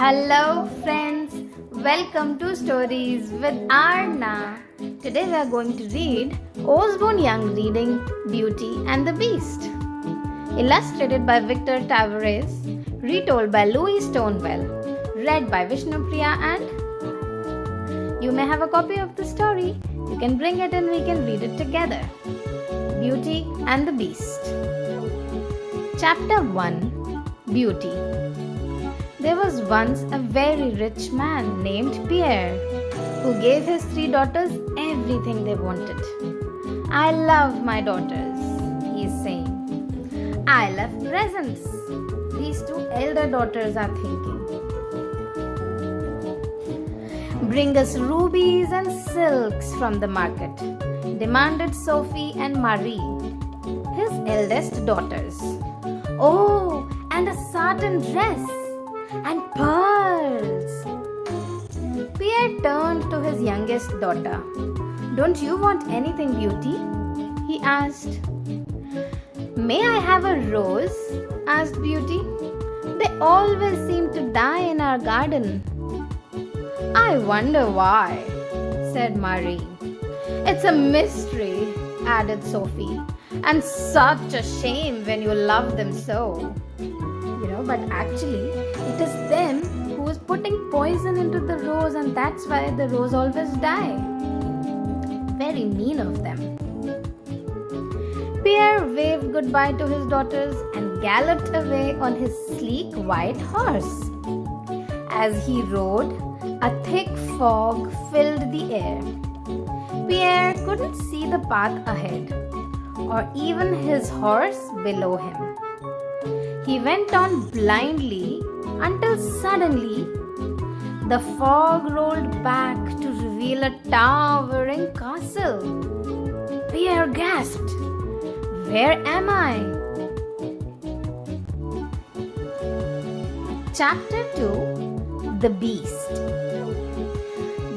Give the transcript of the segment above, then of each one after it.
Hello friends, welcome to Stories with Arna. Today we are going to read Usborn Young reading Beauty and the Beast. Illustrated by Victor Tavares, retold by Louis Stonewell, read by Vishnupriya and you may have a copy of the story. You can bring it and we can read it together. Beauty and the Beast. Chapter 1 Beauty. There was once a very rich man named Pierre who gave his 3 daughters everything they wanted. I love my daughters, he is saying. I love presents, these 2 elder daughters are thinking. Bring us rubies and silks from the market, demanded Sophie and Marie, his eldest daughters. Oh, and a satin dress and pearls. Pierre turned to his youngest daughter. Don't you want anything, Beauty? He asked. May I have a rose? Asked Beauty. They always seem to die in our garden. I wonder why, said Marie. It's a mystery, added Sophie, and such a shame when you love them so. But actually, it is them who is putting poison into the rose, and that's why the rose always die. Very mean of them. Pierre waved goodbye to his daughters and galloped away on his sleek white horse. As he rode, a thick fog filled the air. Pierre couldn't see the path ahead, or even his horse below him. He went on blindly until suddenly the fog rolled back to reveal a towering castle. Pierre gasped, "Where am I?" Chapter 2 The Beast.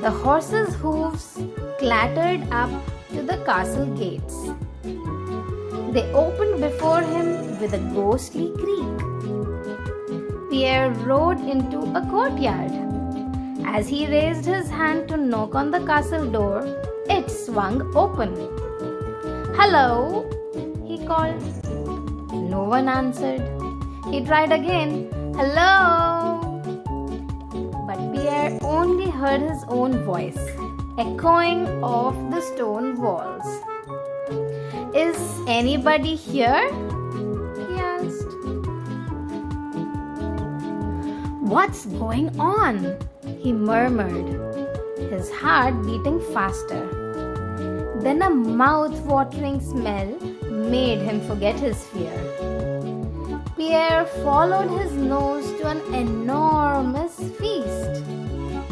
The horse's hooves clattered up to the castle gates. They opened before him with a ghostly creak. Pierre rode into a courtyard. As he raised his hand to knock on the castle door, it swung open. "Hello," he called. No one answered. He tried again. "Hello." But Pierre only heard his own voice, echoing off the stone walls. "Is anybody here?" he asked. "What's going on?" he murmured, his heart beating faster. Then a mouth-watering smell made him forget his fear. Pierre followed his nose to an enormous feast.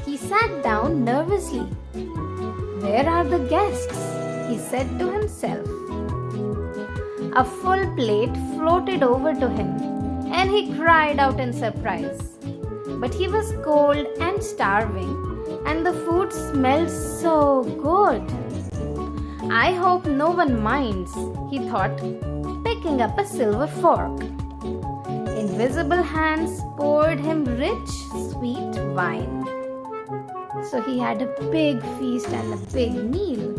He sat down nervously. "Where are the guests?" he said to himself. A full plate floated over to him, and he cried out in surprise. But he was cold and starving, and the food smelled so good. "I hope no one minds," he thought, picking up a silver fork. Invisible hands poured him rich, sweet wine. So he had a big feast and a big meal.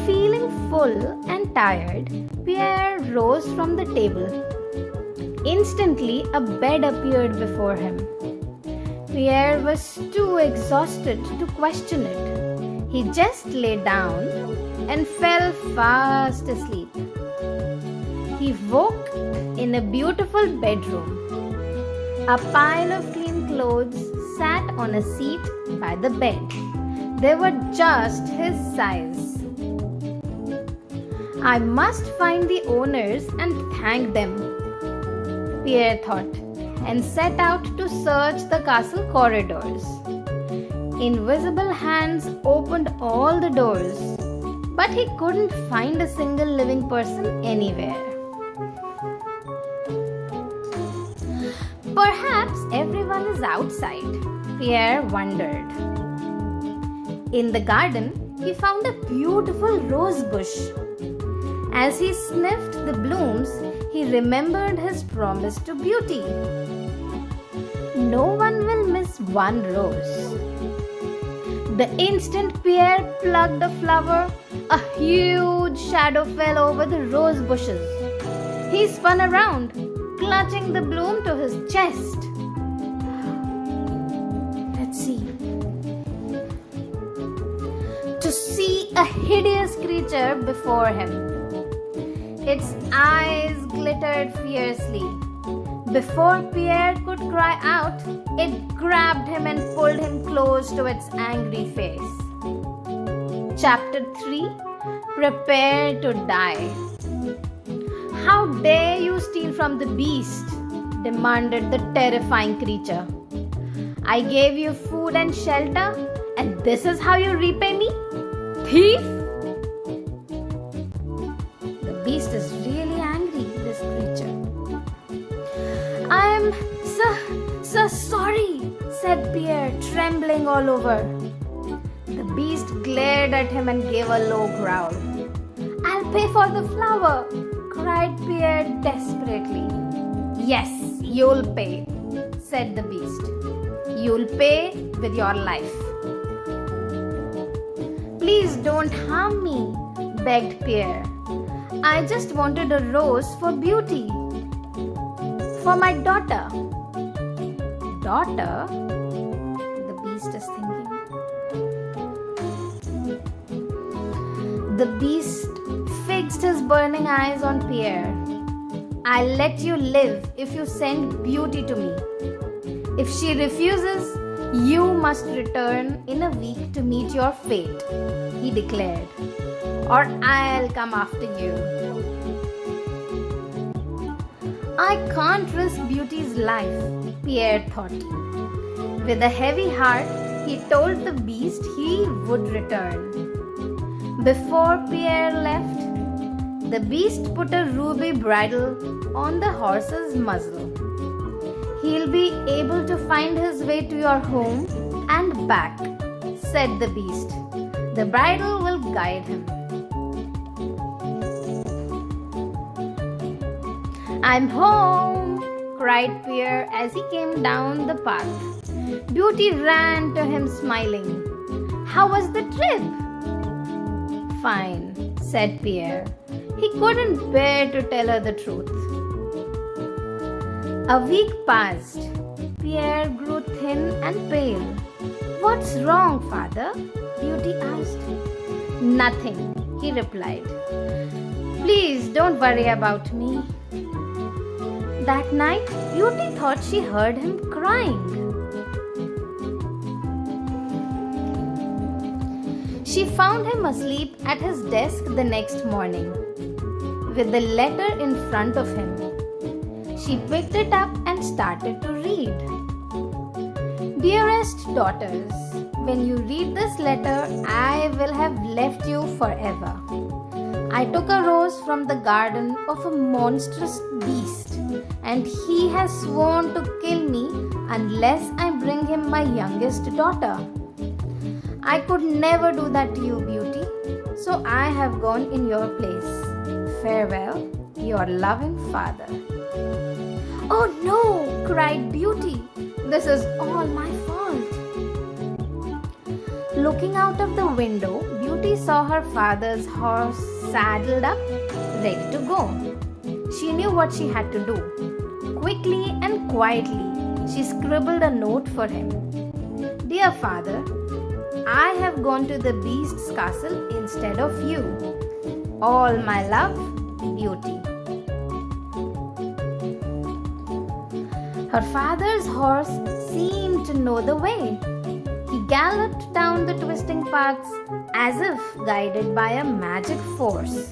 Feeling full and tired, Pierre rose from the table. Instantly, a bed appeared before him. Pierre was too exhausted to question it. He just lay down and fell fast asleep. He woke in a beautiful bedroom. A pile of clean clothes sat on a seat by the bed. They were just his size. I must find the owners and thank them, Pierre thought, and set out to search the castle corridors. Invisible hands opened all the doors, but he couldn't find a single living person anywhere. Perhaps everyone is outside, Pierre wondered. In the garden, he found a beautiful rose bush. As he sniffed the blooms, he remembered his promise to Beauty. No one will miss one rose. The instant Pierre plucked a flower, a huge shadow fell over the rose bushes. He spun around, clutching the bloom to his chest. Let's see. To see a hideous creature before him. Its eyes glittered fiercely. Before Pierre could cry out, it grabbed him and pulled him close to its angry face. Chapter 3. Prepare to die. How dare you steal from the beast? Demanded the terrifying creature. I gave you food and shelter, and this is how you repay me? Thief! The beast is really angry, this creature. I am so sorry, said Pierre, trembling all over. The beast glared at him and gave a low growl. I'll pay for the flower, cried Pierre desperately. Yes, you'll pay, said the beast. You'll pay with your life. Please don't harm me, begged Pierre. I just wanted a rose for Beauty. For my daughter. Daughter? The beast is thinking. The beast fixed his burning eyes on Pierre. I'll let you live if you send Beauty to me. If she refuses, you must return in a week to meet your fate, he declared. Or I'll come after you. I can't risk Beauty's life, Pierre thought. With a heavy heart, he told the beast he would return. Before Pierre left, the beast put a ruby bridle on the horse's muzzle. He'll be able to find his way to your home and back, said the beast. The bridle will guide him. I'm home, cried Pierre as he came down the path. Beauty ran to him smiling. How was the trip? Fine, said Pierre. He couldn't bear to tell her the truth. A week passed. Pierre grew thin and pale. What's wrong, father? Beauty asked. Nothing, he replied. Please don't worry about me. That night, Beauty thought she heard him crying. She found him asleep at his desk the next morning, with the letter in front of him. She picked it up and started to read. Dearest daughters, when you read this letter, I will have left you forever. I took a rose from the garden of a monstrous beast, and he has sworn to kill me unless I bring him my youngest daughter. I could never do that to you, Beauty, so I have gone in your place. Farewell, your loving father. Oh no, cried Beauty. This is all my fault. Looking out of the window, Beauty saw her father's horse saddled up, ready to go. She knew what she had to do. Quickly and quietly, she scribbled a note for him. Dear father, I have gone to the beast's castle instead of you. All my love, Beauty. Her father's horse seemed to know the way. He galloped down the twisting paths as if guided by a magic force.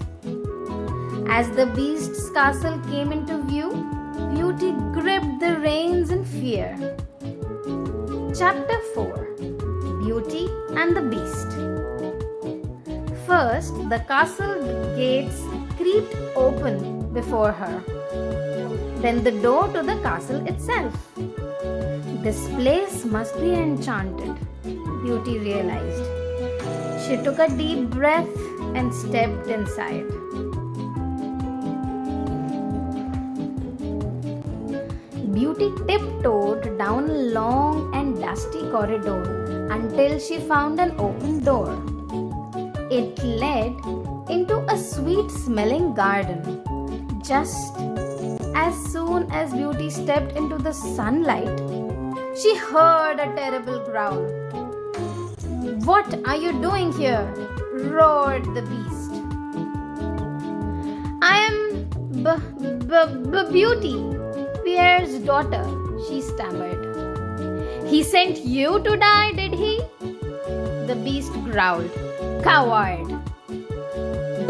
As the beast's castle came into view, Beauty gripped the reins in fear. Chapter 4. Beauty and the Beast. First, the castle gates creaked open before her. Then the door to the castle itself. This place must be enchanted, Beauty realized. She took a deep breath and stepped inside. Beauty tiptoed down a long and dusty corridor until she found an open door. It led into a sweet-smelling garden. Just as soon as Beauty stepped into the sunlight, she heard a terrible growl. "What are you doing here?" roared the beast. "I am Beauty, Pierre's daughter," she stammered. "He sent you to die, did he?" The beast growled. "Coward!"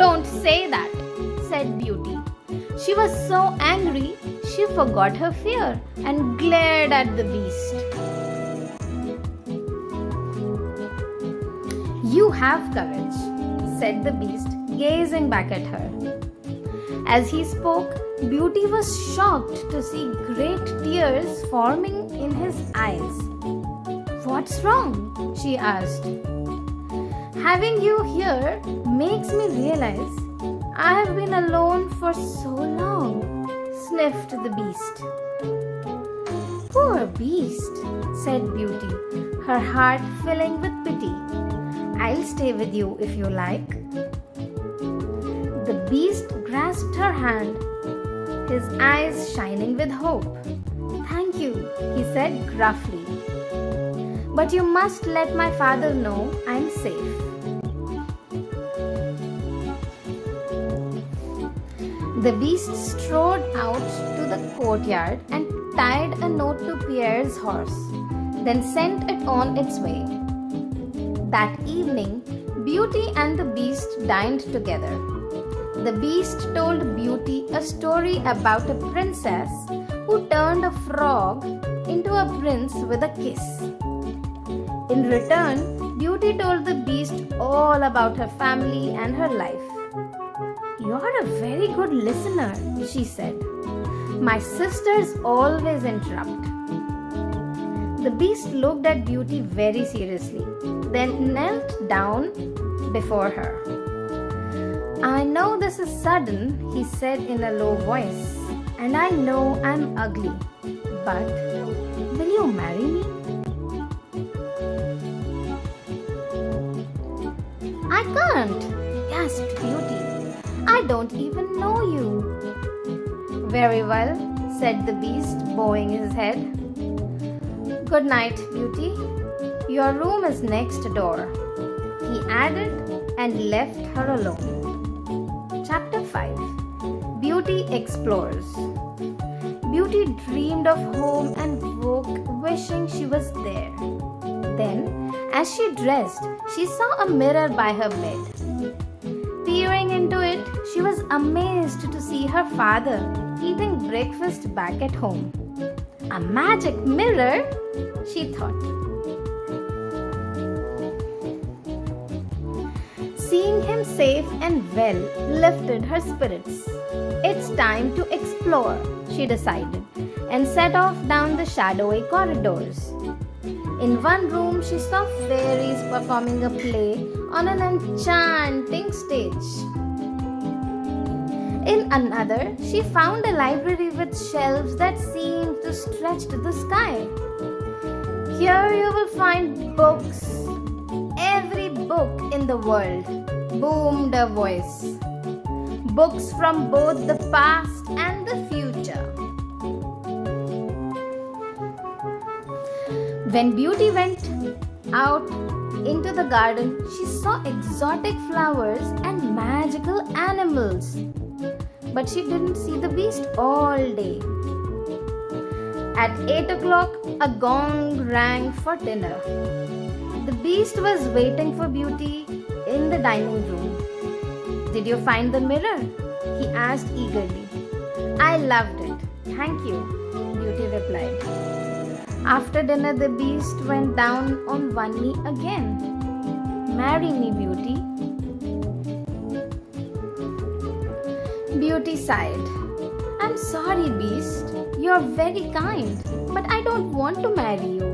"Don't say that," said Beauty. She was so angry she forgot her fear and glared at the beast. "You have courage," said the beast, gazing back at her. As he spoke, Beauty was shocked to see great tears forming in his eyes. "What's wrong?" she asked. "Having you here makes me realize I have been alone for so long," sniffed the beast. "Poor beast," said Beauty, her heart filling with pity. "I'll stay with you if you like." The beast grasped her hand, his eyes shining with hope. "Thank you," he said gruffly. "But you must let my father know I'm safe." The beast strode out to the courtyard and tied a note to Pierre's horse, then sent it on its way. That evening, Beauty and the beast dined together. The beast told Beauty a story about a princess who turned a frog into a prince with a kiss. In return, Beauty told the beast all about her family and her life. "You're a very good listener," she said. "My sisters always interrupt." The beast looked at Beauty very seriously, then knelt down before her. "I know this is sudden," he said in a low voice, "and I know I'm ugly, but will you marry me?" "I can't," gasped Beauty. "I don't even know you." "Very well," said the beast, bowing his head. "Good night, Beauty. Your room is next door," he added and left her alone. Chapter 5. Beauty Explores. Beauty dreamed of home and woke wishing she was there. Then, as she dressed, she saw a mirror by her bed. Peering into it, she was amazed to see her father eating breakfast back at home. "A magic mirror," she thought. Seeing him safe and well lifted her spirits. "It's time to explore," she decided, and set off down the shadowy corridors. In one room, she saw fairies performing a play on an enchanting stage. In another, she found a library with shelves that seemed to stretch to the sky. "Here you will find books, every book in the world," boomed a voice. "Books from both the past and the future." When Beauty went out into the garden, she saw exotic flowers and magical animals. But she didn't see the beast all day. At 8 o'clock, a gong rang for dinner. The beast was waiting for Beauty in the dining room. "Did you find the mirror?" he asked eagerly. "I loved it. Thank you," Beauty replied. After dinner, the beast went down on one knee again. "Marry me, Beauty." Beauty sighed. "I'm sorry, beast. You're very kind, but I don't want to marry you."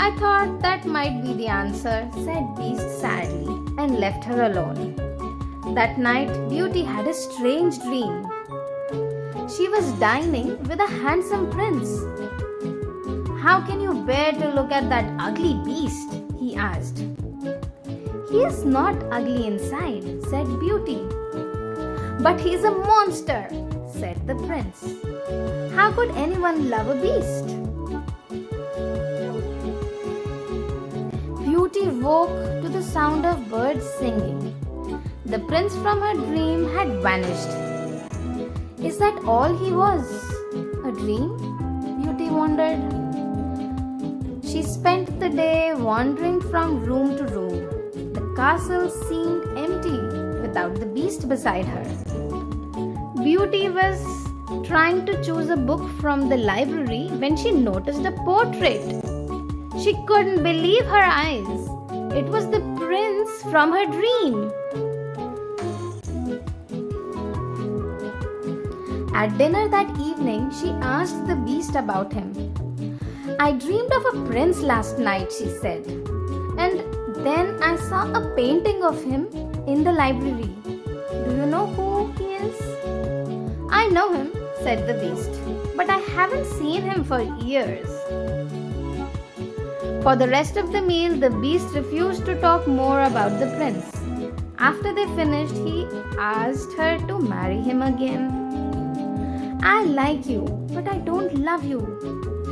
"I thought that might be the answer," said Beast sadly, and left her alone. That night, Beauty had a strange dream. she was dining with a handsome prince. "How can you bear to look at that ugly beast?" he asked. "He is not ugly inside," said Beauty. "But he's a monster," said the prince. "How could anyone love a beast?" Beauty woke to the sound of birds singing. The prince from her dream had vanished. Is that all he was? A dream? Beauty wondered. She spent the day wandering from room to room. The castle seemed empty without the beast beside her. Beauty was trying to choose a book from the library when she noticed a portrait. She couldn't believe her eyes. It was the prince from her dream. At dinner that evening, she asked the beast about him. "I dreamed of a prince last night," she said. "And then I saw a painting of him in the library. Do you know who he is?" "I know him," said the beast, "but I haven't seen him for years." For the rest of the meal, the beast refused to talk more about the prince. After they finished, he asked her to marry him again. "I like you, but I don't love you,"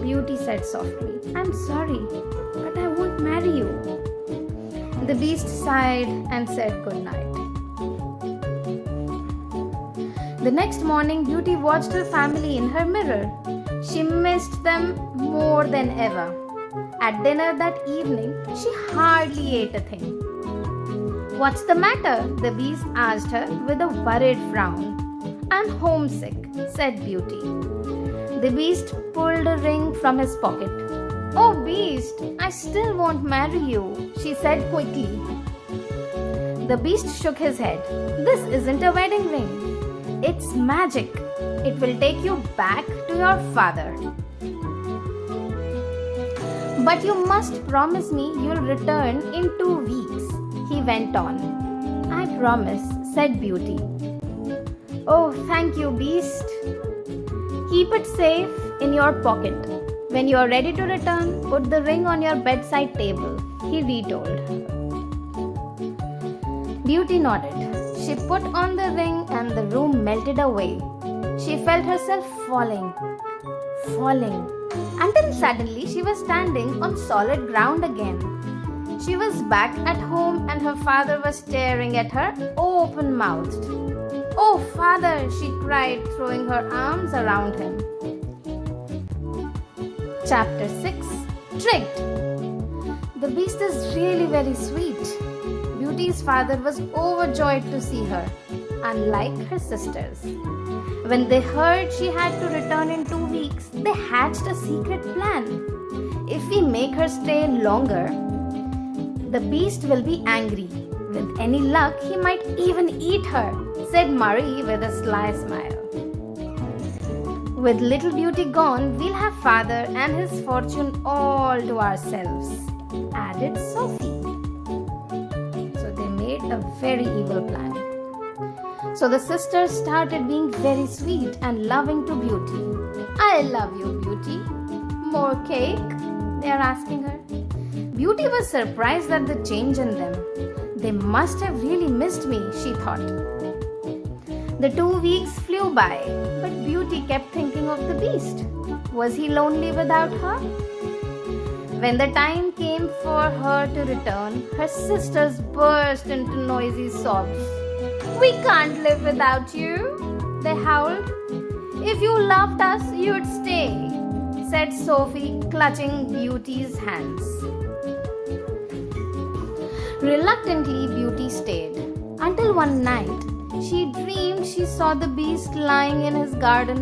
Beauty said softly. "I'm sorry, but I won't marry you." The beast sighed and said goodnight. The next morning, Beauty watched her family in her mirror. She missed them more than ever. At dinner that evening, she hardly ate a thing. "What's the matter?" the beast asked her with a worried frown. "I'm homesick," said Beauty. The beast pulled a ring from his pocket. "Oh, beast, I still won't marry you," she said quickly. The beast shook his head. "This isn't a wedding ring. It's magic. It will take you back to your father. But you must promise me you'll return in 2 weeks," he went on. "I promise," said Beauty. "Oh, thank you, beast. Keep it safe in your pocket. When you are ready to return, put the ring on your bedside table," he retold. Beauty nodded. She put on the ring and the room melted away. She felt herself falling, until suddenly she was standing on solid ground again. She was back at home and her father was staring at her open-mouthed. "Oh, father," she cried, throwing her arms around him. Chapter 6. Tricked. The beast is really very sweet. Beauty's father was overjoyed to see her, unlike her sisters. When they heard she had to return in 2 weeks, they hatched a secret plan. "If we make her stay longer, the beast will be angry. With any luck, he might even eat her," said Marie with a sly smile. "With little Beauty gone, we'll have father and his fortune all to ourselves," added Sophie. So they made a very evil plan. So the sisters started being very sweet and loving to Beauty. "I love you, Beauty. More cake?" they are asking her. Beauty was surprised at the change in them. They must have really missed me, she thought. The 2 weeks flew by, but Beauty kept thinking of the beast. Was he lonely without her? When the time came for her to return, her sisters burst into noisy sobs. "We can't live without you," they howled. "If you loved us, you'd stay," said Sophie, clutching Beauty's hands. Reluctantly, Beauty stayed, until one night she dreamed she saw the beast lying in his garden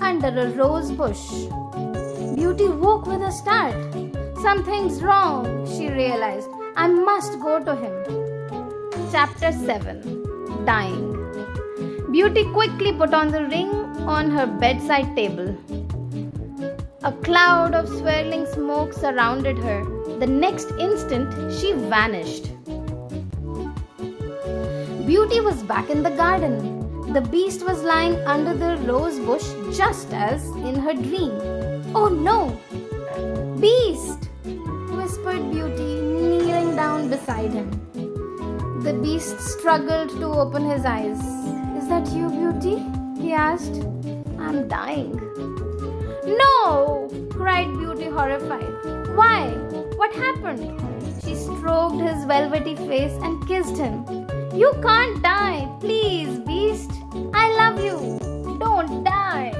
under a rose bush. Beauty woke with a start. "Something's wrong," she realized. "I must go to him." Chapter 7. Dying. Beauty quickly put on the ring on her bedside table. A cloud of swirling smoke surrounded her. The next instant, she vanished. Beauty was back in the garden. The beast was lying under the rose bush just as in her dream. "Oh no! Beast!" whispered Beauty, kneeling down beside him. The beast struggled to open his eyes. "Is that you, Beauty?" he asked. "I'm dying." "No!" cried Beauty, horrified. "Why? What happened?" She stroked his velvety face and kissed him. "You can't die. Please, beast. I love you. Don't die."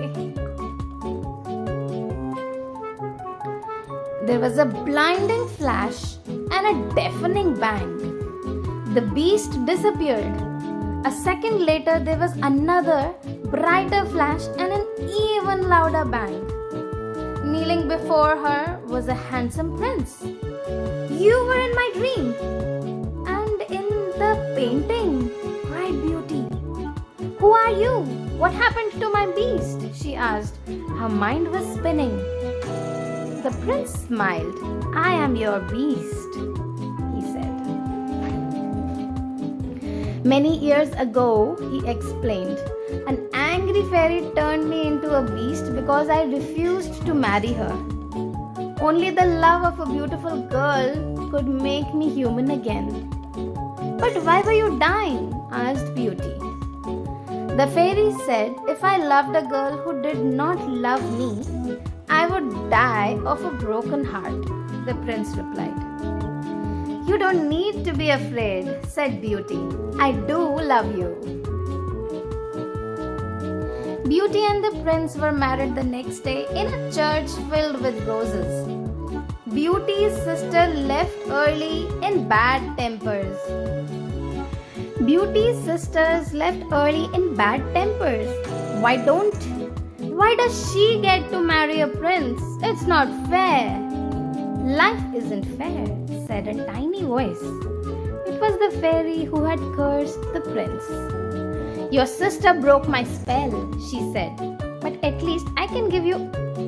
There was a blinding flash and a deafening bang. The beast disappeared. A second later, there was another brighter flash and an even louder bang. Kneeling before her was a handsome prince. "You were in my dream and in the painting," cried Beauty. "Who are you? What happened to my beast?" she asked. Her mind was spinning. The prince smiled. "I am your beast," he said. "Many years ago," he explained, "an angry fairy turned me into a beast because I refused to marry her. Only the love of a beautiful girl could make me human again." "But why were you dying?" asked Beauty. The fairy said, "If I loved a girl who did not love me, I would die of a broken heart," the prince replied. "You don't need to be afraid," said Beauty. "I do love you." Beauty and the prince were married the next day in a church filled with roses. Beauty's sister left early in bad tempers. Beauty's sisters left early in bad tempers. Why does she get to marry a prince? It's not fair." "Life isn't fair," said a tiny voice. It was the fairy who had cursed the prince. "Your sister broke my spell," she said, "but at least I can give you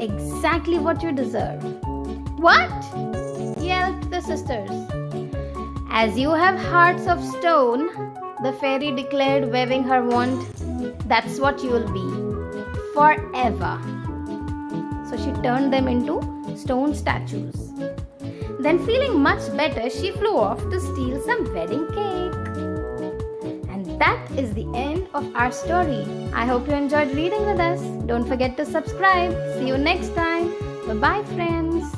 exactly what you deserve." "What?" yelled the sisters. "As you have hearts of stone," the fairy declared, waving her wand, "that's what you will be. Forever." So she turned them into stone statues. Then, feeling much better, she flew off to steal some wedding cake. And that is the end of our story. I hope you enjoyed reading with us. Don't forget to subscribe. See you next time. Bye-bye, friends.